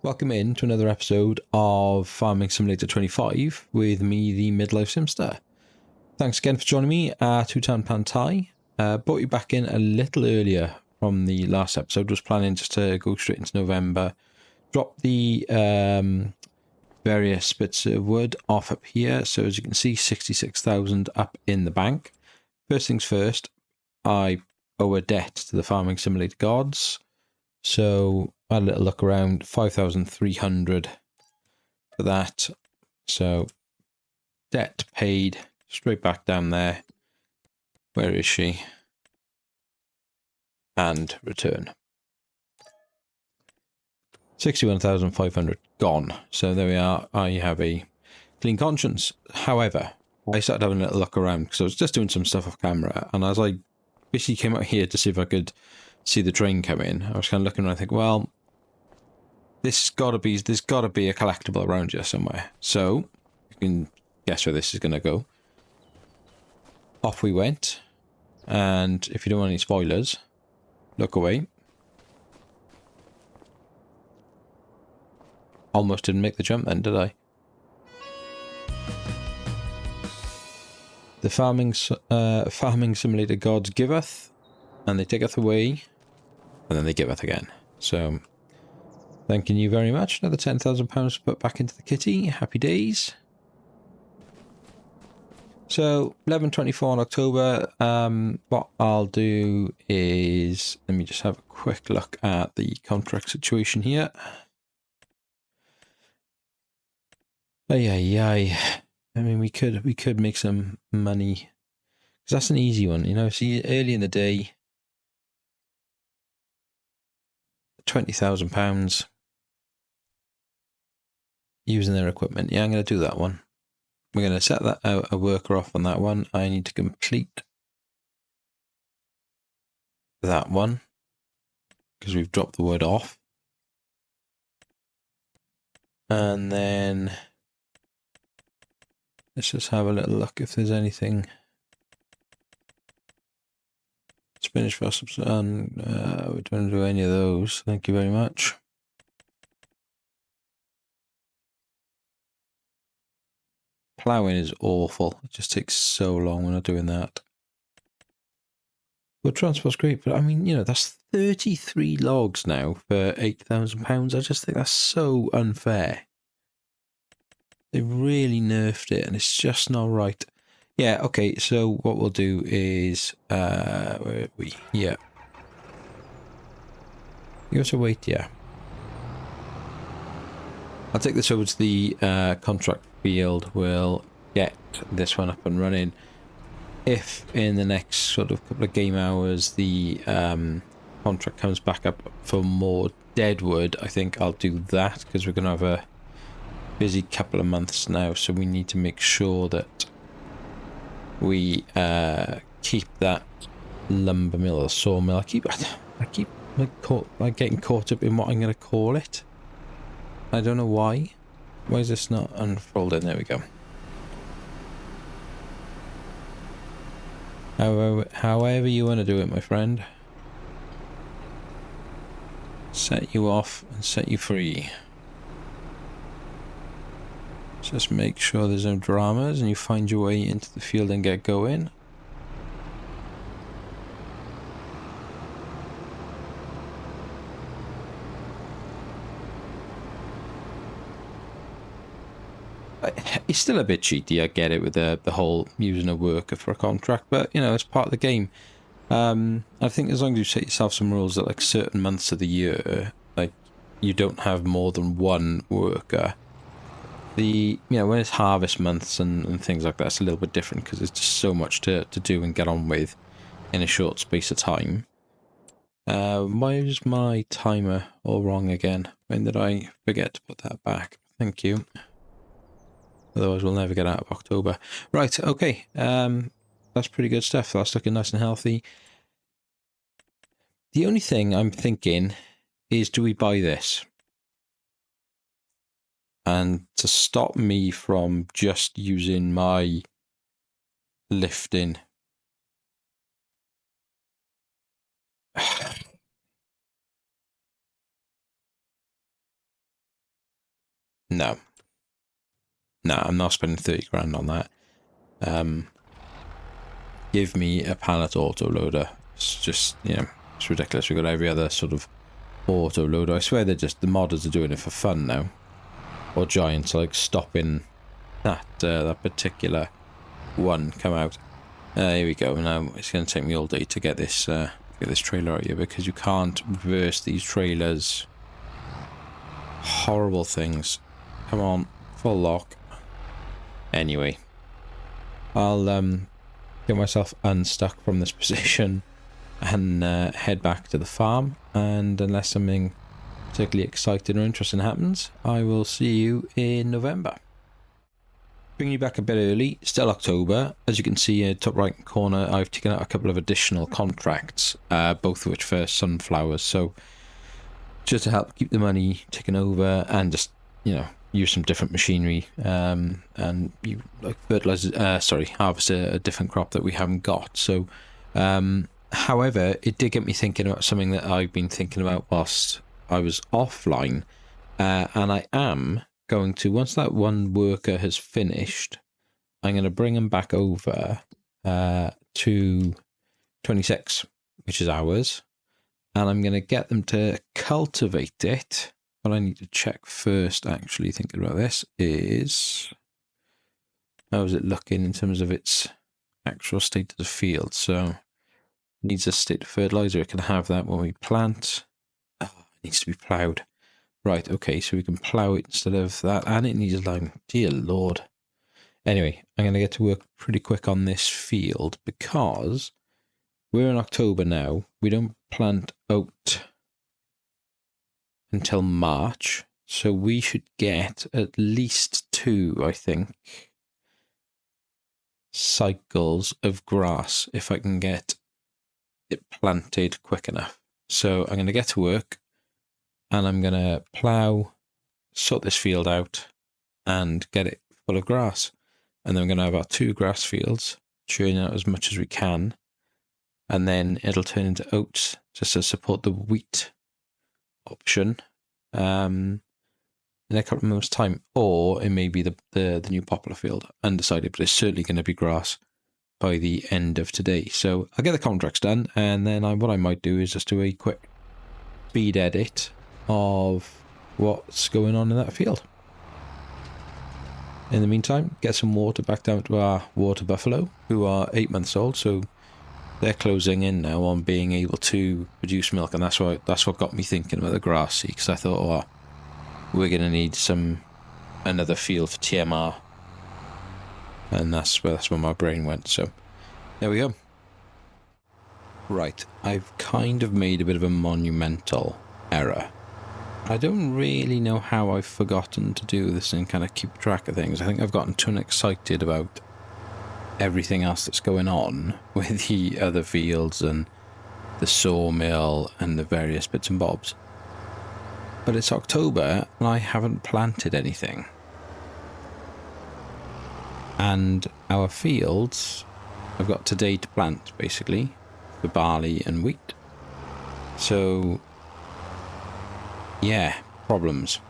Welcome in to another episode of Farming Simulator 25 with me, the midlife Simster. Thanks again for joining me at Hutan Pantai. Brought you back in a little earlier from the last episode. Was planning just to go straight into November. Drop the various bits of wood off up here. So as you can see, 66,000 up in the bank. First things first, I owe a debt to the Farming Simulator gods. So I had a little look around, 5,300 for that. So debt paid, straight back down there. Where is she? And return. 61,500 gone. So there we are. I have a clean conscience. However, I started having a little look around because I was just doing some stuff off camera, and as I basically came out here to see if I could see the train come in, I was kind of looking and I think, well, there's got to be a collectible around here somewhere. So you can guess where this is going to go. Off we went, and if you don't want any spoilers, look away. Almost didn't make the jump then, did I? The farming simulator gods giveth, and they taketh away, and then they giveth again. So thanking you very much. Another £10,000 put back into the kitty. Happy days. So 11/24 in October. What I'll do is, let me just have a quick look at the contract situation here. I mean, we could make some money, because that's an easy one, you know. See, early in the day, £20,000 using their equipment. Yeah, I'm going to do that one. We're going to set that out, a worker off on that one. I need to complete that one because we've dropped the wood off. And then let's just have a little look if there's anything. Spinach for some, we don't do any of those. Thank you very much. Ploughing is awful. It just takes so long when I'm doing that. Well, transport's great, but I mean, you know, that's 33 logs now for £8,000. I just think that's so unfair. They really nerfed it, and it's just not right. Yeah, okay, so what we'll do is, where are we? Yeah. You also wait, yeah. I'll take this over to the contract field. We'll get this one up and running. If in the next sort of couple of game hours the contract comes back up for more deadwood, I think I'll do that, because we're going to have a busy couple of months now, so we need to make sure that we keep that lumber mill or sawmill. I keep getting caught up in what I'm going to call it. I don't know why. Why is this not unfolding? There we go. However you want to do it, my friend. Set you off and set you free. Just make sure there's no dramas and you find your way into the field and get going. It's still a bit cheaty, I get it, with the whole using a worker for a contract, but, you know, it's part of the game. I think as long as you set yourself some rules that, like, certain months of the year, like, you don't have more than one worker. You know, when it's harvest months and things like that, it's a little bit different because there's just so much to do and get on with in a short space of time. Why is my timer all wrong again? When did I forget to put that back? Thank you. Otherwise, we'll never get out of October. Right, okay. That's pretty good stuff. That's looking nice and healthy. The only thing I'm thinking is, do we buy this? And to stop me from just using my lifting. No. No, I'm not spending 30 grand on that. Give me a pallet auto loader. It's just, you know, it's ridiculous. We've got every other sort of auto loader. I swear the modders are doing it for fun now. Or Giants like stopping that particular one come out. Here we go. Now it's going to take me all day to get this trailer out here, because you can't reverse these trailers. Horrible things. Come on, full lock. Anyway, I'll get myself unstuck from this position and head back to the farm. And unless something particularly exciting or interesting happens, I will see you in November. Bringing you back a bit early, still October. As you can see in the top right corner, I've taken out a couple of additional contracts, both of which for sunflowers. So just to help keep the money ticking over and just, you know, use some different machinery and you like harvest a different crop that we haven't got. So however, it did get me thinking about something that I've been thinking about whilst I was offline, and I am going to, once that one worker has finished, I'm going to bring him back over to 26, which is ours, and I'm going to get them to cultivate it. What I need to check first, actually, thinking about this, is how is it looking in terms of its actual state of the field. So it needs a state of fertilizer. It can have that when we plant. Oh, it needs to be ploughed. Right, okay, so we can plough it instead of that, and it needs lime. Dear Lord. Anyway, I'm going to get to work pretty quick on this field, because we're in October now. We don't plant oat until March, so we should get at least 2, I think, cycles of grass if I can get it planted quick enough. So I'm going to get to work, and I'm going to plough, sort this field out, and get it full of grass. And then we're going to have our 2 grass fields, churning out as much as we can, and then it'll turn into oats just to support the wheat option in a couple of months' time. Or it may be the new poplar field, undecided, but it's certainly going to be grass by the end of today. So I'll get the contracts done, and then what I might do is just do a quick speed edit of what's going on in that field. In the meantime, get some water back down to our water buffalo, who are 8 months old, so they're closing in now on being able to produce milk, and that's what got me thinking about the grass seed, because I thought, oh, we're going to need another field for TMR, and that's where my brain went. So there we go. Right, I've kind of made a bit of a monumental error. I don't really know how I've forgotten to do this and kind of keep track of things. I think I've gotten too excited about everything else that's going on with the other fields and the sawmill and the various bits and bobs. But it's October and I haven't planted anything. And our fields, I've got today to plant, basically, for barley and wheat. So yeah, problems.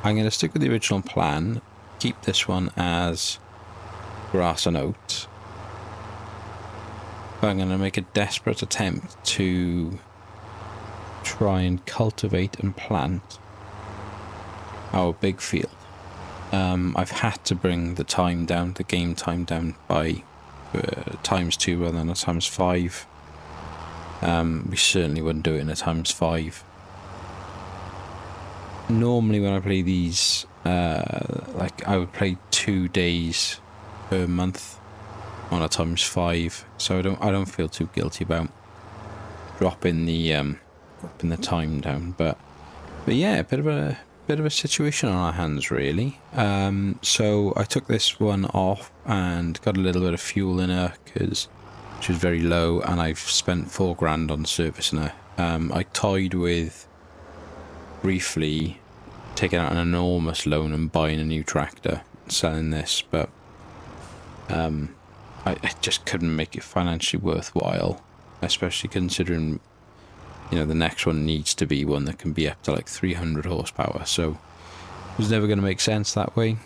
I'm going to stick with the original plan, keep this one as grass and oats, but I'm going to make a desperate attempt to try and cultivate and plant our big field. I've had to bring the time down, the game time down by ×2 rather than a ×5. We certainly wouldn't do it in a ×5. Normally when I play these, like I would play 2 days per month on a ×5, so I don't feel too guilty about dropping the time down. But yeah, a bit of a situation on our hands, really. So I took this one off and got a little bit of fuel in her, because she was very low, and I've spent 4 grand on servicing her. I toyed with briefly taking out an enormous loan and buying a new tractor, selling this, but I just couldn't make it financially worthwhile, especially considering, you know, the next one needs to be one that can be up to like 300 horsepower. So was never going to make sense that way.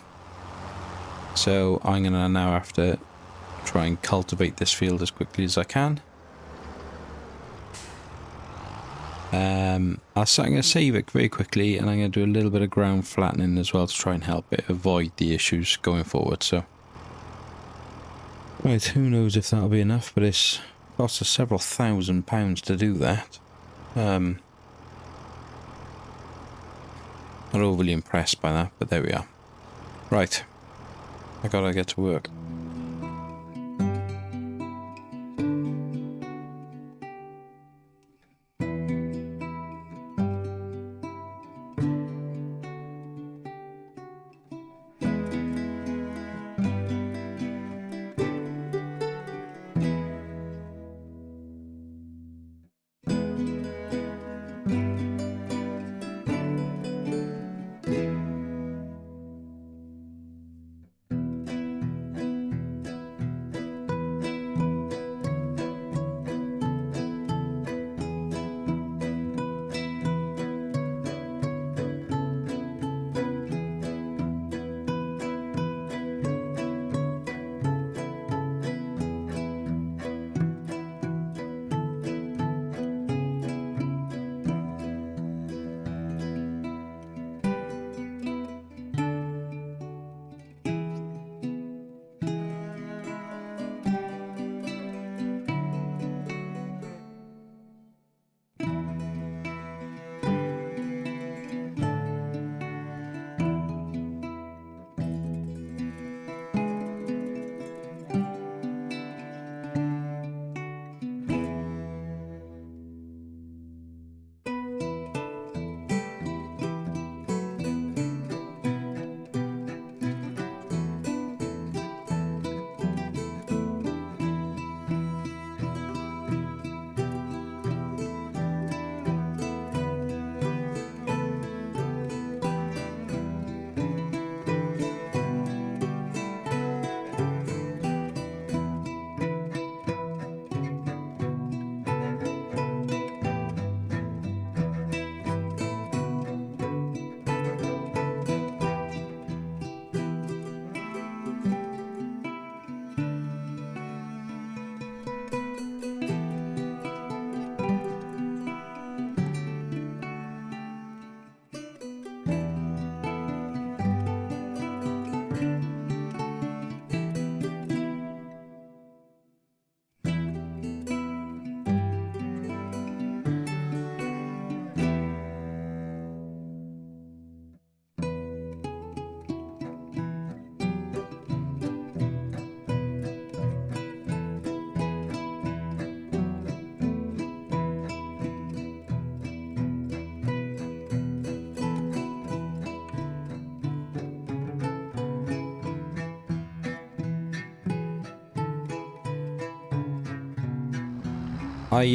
So I'm going to now have to try and cultivate this field as quickly as I can. I'm going to save it very quickly, and I'm going to do a little bit of ground flattening as well to try and help it avoid the issues going forward. So, right, who knows if that'll be enough, but it's cost us several £1,000s to do that. Not overly impressed by that, but there we are. Right, I gotta get to work. I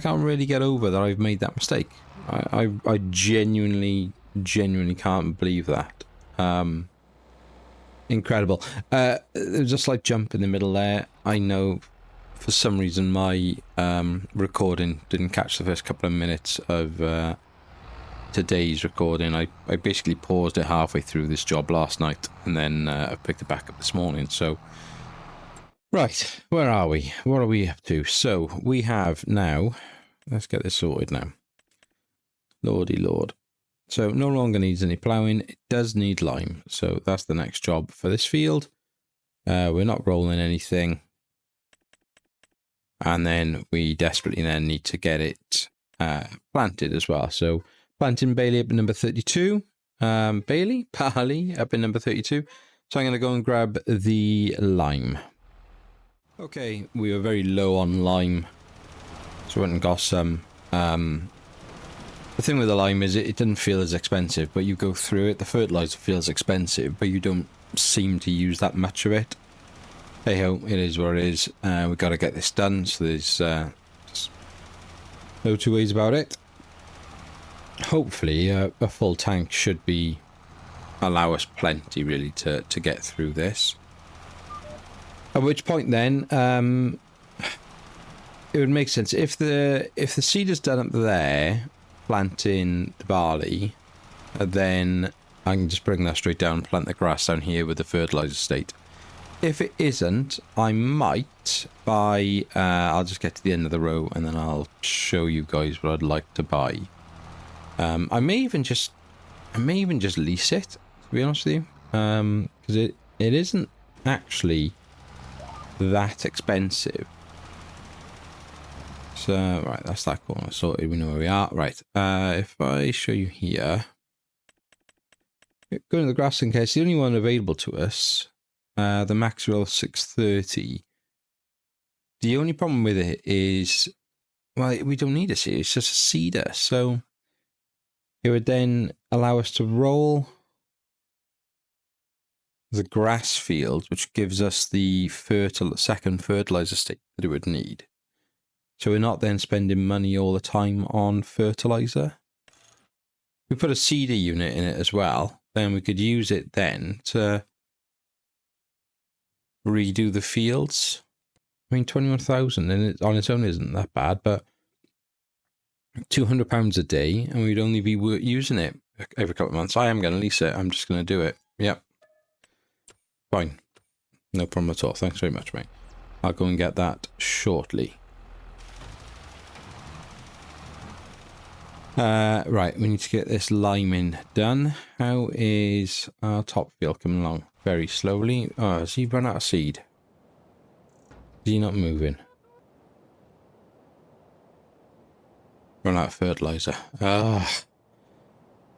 can't really get over that I've made that mistake. I genuinely can't believe that. Incredible. There was a slight jump in the middle there. I know for some reason my recording didn't catch the first couple of minutes of today's recording. I basically paused it halfway through this job last night, and then I picked it back up this morning. So, right, where are we? What are we up to? So we have now, let's get this sorted now. Lordy Lord. So no longer needs any ploughing. It does need lime. So that's the next job for this field. We're not rolling anything. And then we desperately then need to get it planted as well. So planting Bailey up in number 32. Barley up in number 32. So I'm going to go and grab the lime. Okay, we were very low on lime. So I went and got some. The thing with the lime is it doesn't feel as expensive, but you go through it. The fertilizer feels expensive, but you don't seem to use that much of it. Hey ho, it is what it is. We've got to get this done, so there's just no two ways about it. Hopefully a full tank should allow us plenty really to get through this. At which point then it would make sense if the seed is done up there, planting the barley, and then I can just bring that straight down and plant the grass down here with the fertilizer state. If it isn't, I might buy, I'll just get to the end of the row and then I'll show you guys what I'd like to buy. I may even just lease it, to be honest with you, because it isn't actually that expensive. So, right, that's that corner sorted, we know where we are. Right, if I show you here, go to the grassing case, the only one available to us, the Maxwell 630. The only problem with it is, well, we don't need a seeder, it's just a seeder, so it would then allow us to roll the grass field, which gives us the second fertilizer state that it would need. So we're not then spending money all the time on fertilizer. If we put a seeder unit in it as well, then we could use it then to redo the fields. I mean, 21,000 and it on its own isn't that bad, but £200 a day, and we'd only be using it every couple of months. I am going to lease it. I'm just going to do it. Yep. Fine. No problem at all. Thanks very much, mate. I'll go and get that shortly. Right, we need to get this liming done. How is our top field coming along? Very slowly. Oh, has he run out of seed? Is he not moving? Run out of fertilizer. Ah.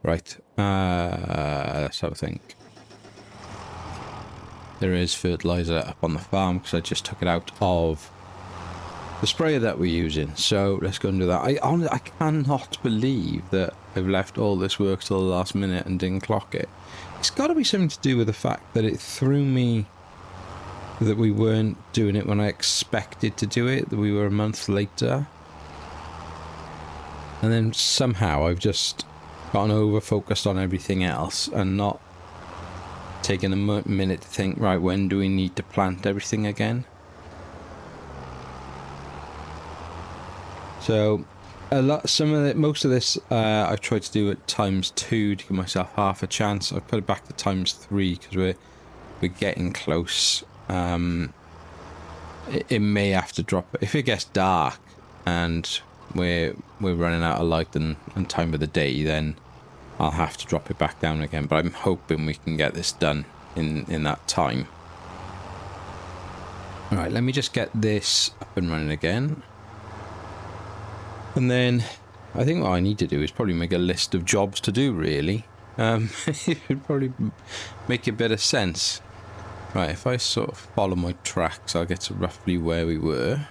Right. Let's have a think. There is fertilizer up on the farm because I just took it out of the sprayer that we're using. So let's go and do that. I cannot believe that I've left all this work till the last minute and didn't clock it. It's got to be something to do with the fact that it threw me that we weren't doing it when I expected to do it, that we were a month later. And then somehow I've just gotten over-focused on everything else and not taken a minute to think, right, when do we need to plant everything again? So, most of this I've tried to do at times 2 to give myself half a chance. I've put it back to times 3 because we're getting close. It may have to drop if it gets dark and we're running out of light and time of the day, then I'll have to drop it back down again, but I'm hoping we can get this done in that time. Alright, let me just get this up and running again. And then I think what I need to do is probably make a list of jobs to do, really. It would probably make a bit of sense. Right, if I sort of follow my tracks, I'll get to roughly where we were.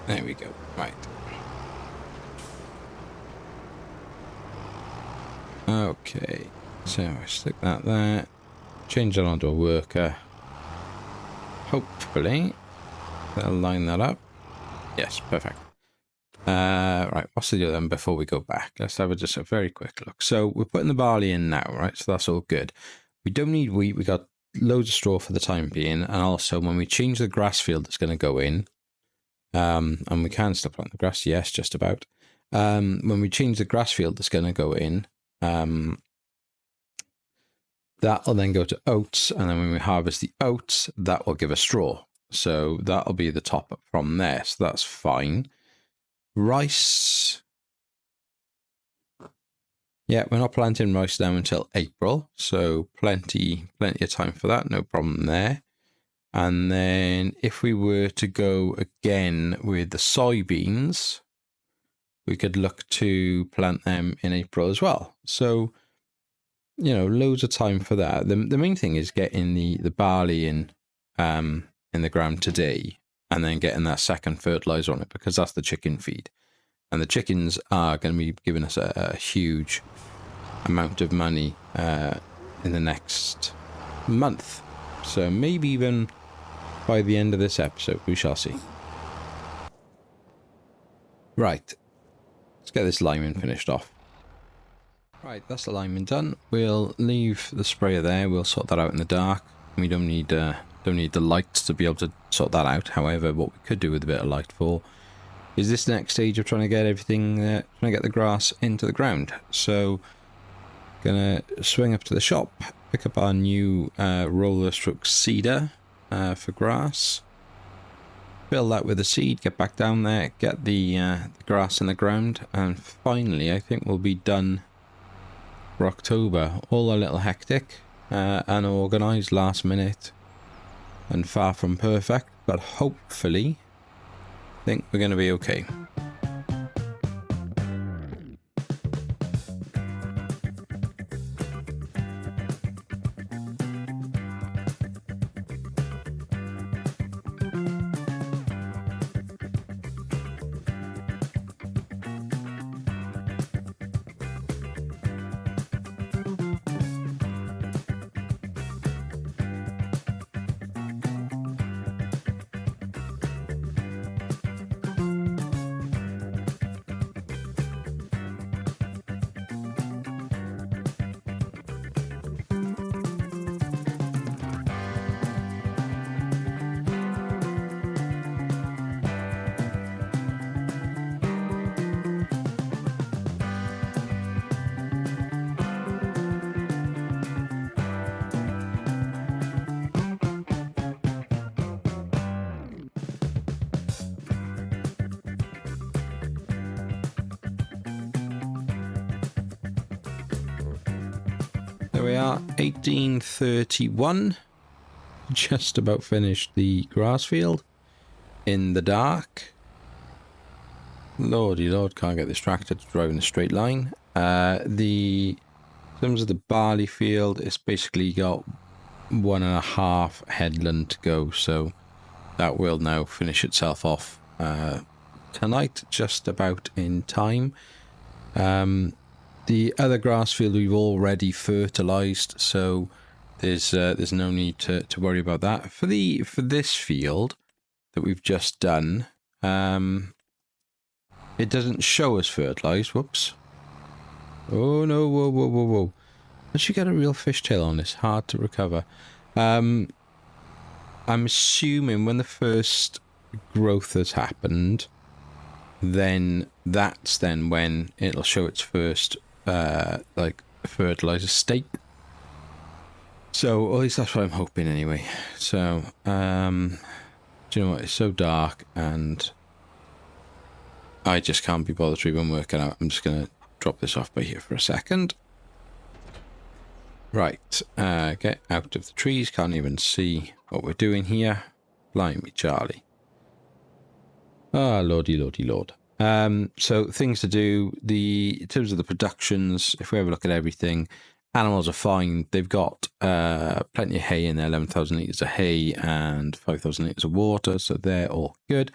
There we go. Right. Okay. So I stick that there. Change that onto a worker. Hopefully that'll line that up. Yes, perfect. Right, what's the deal then before we go back? Let's have just a very quick look. So we're putting the barley in now, right? So that's all good. We don't need wheat. We got loads of straw for the time being. And also when we change the grass field that's going to go in, and we can still plant the grass, yes, just about. When we change the grass field that's going to go in, that'll then go to oats, and then when we harvest the oats, that will give us straw. So that'll be the top up from there, so that's fine. Rice. Yeah, we're not planting rice now until April, so plenty of time for that, no problem there. And then if we were to go again with the soybeans, we could look to plant them in April as well. So, you know, loads of time for that. The main thing is getting the barley in the ground today, and then getting that second fertilizer on it, because that's the chicken feed. And the chickens are going to be giving us a huge amount of money in the next month. So maybe even by the end of this episode, we shall see. Right. Let's get this liming finished off. Right, that's the liming done. We'll leave the sprayer there. We'll sort that out in the dark. We don't need the lights to be able to sort that out. However, what we could do with a bit of light for is this next stage of trying to get everything, trying to get the grass into the ground. So, gonna swing up to the shop, pick up our new roller stroke seeder for grass. Fill that with the seed, get back down there, get the grass in the ground, and finally I think we'll be done for October. All a little hectic, unorganised, last minute, and far from perfect, but hopefully I think we're going to be okay. There we are, 1831. Just about finished the grass field in the dark. Lordy Lord, can't get this tractor to drive in a straight line. In terms of the barley field, it's basically got 1.5 headland to go, so that will now finish itself off tonight, just about in time. The other grass field we've already fertilized, so there's no need to worry about that. For this field that we've just done, it doesn't show us fertilized. Whoops. Oh no, whoa. Once you get a real fishtail on this, hard to recover. I'm assuming when the first growth has happened, then that's when it'll show its first like fertilizer state. So at least that's what I'm hoping anyway. So do you know what, it's so dark and I just can't be bothered to even work it out. I'm just gonna drop this off by here for a second. Right, get out of the trees, can't even see what we're doing here. Blimey Charlie. Ah, lordy lord. So things to do, in terms of the productions, if we have a look at everything, animals are fine. They've got plenty of hay in there, 11,000 litres of hay and 5,000 litres of water, so they're all good.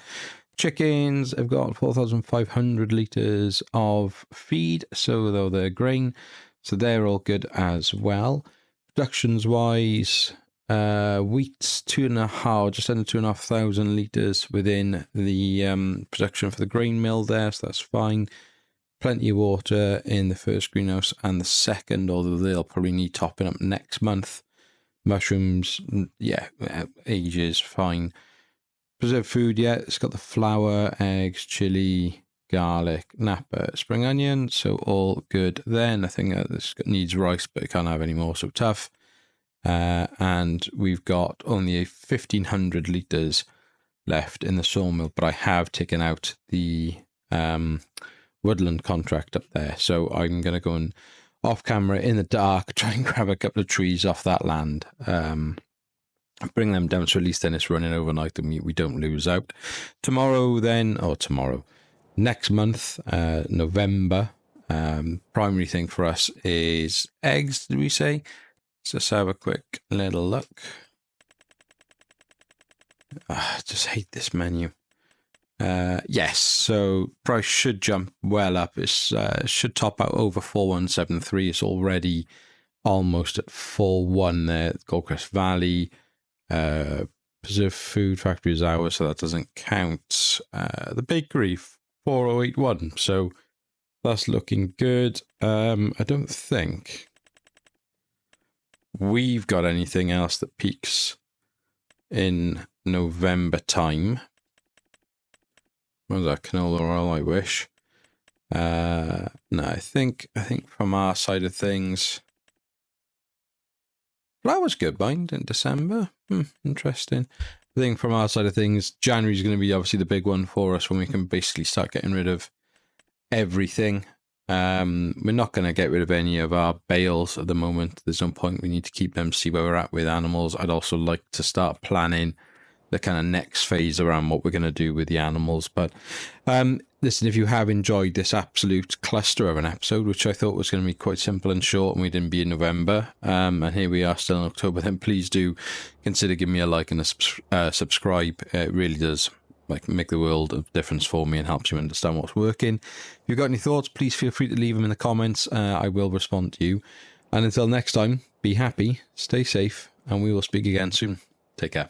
Chickens have got 4,500 litres of feed, so though they're grain, so they're all good as well. Productions wise, wheat's just under 2,500 litres within the production for the grain mill there, so that's fine. Plenty of water in the first greenhouse and the second, although they'll probably need topping up next month. Mushrooms, yeah, ages, fine. Preserved food, yeah, it's got the flour, eggs, chili, garlic, napa, spring onion, so all good there. Nothing this needs rice, but it can't have any more, so tough. And we've got only 1,500 litres left in the sawmill, but I have taken out the woodland contract up there, so I'm going to go and off camera in the dark try and grab a couple of trees off that land, bring them down, so at least then it's running overnight and we don't lose out. Next month, November, primary thing for us is eggs, did we say? Let's have a quick little look. I just hate this menu. Yes, so price should jump well up. It should top out over 4,173. It's already almost at 4,1 there. Goldcrest Valley, Preserved Food Factory is ours, so that doesn't count. The bakery, 4,081. So that's looking good. I don't think we've got anything else that peaks in November time. What was that? Canola oil, I wish. No, I think from our side of things, flower's good, mind, in December. Interesting. I think from our side of things, January is going to be obviously the big one for us when we can basically start getting rid of everything. We're not going to get rid of any of our bales at the moment. There's no point. We need to keep them, see where we're at with animals. I'd also like to start planning the kind of next phase around what we're going to do with the animals. But listen, if you have enjoyed this absolute cluster of an episode, which I thought was going to be quite simple and short, and we didn't be in November, and here we are still in October, then please do consider giving me a like and a subscribe. It really does make the world of difference for me and helps you understand what's working. If you've got any thoughts, please feel free to leave them in the comments. I will respond to you. And until next time, be happy, stay safe, and we will speak again soon. Take care.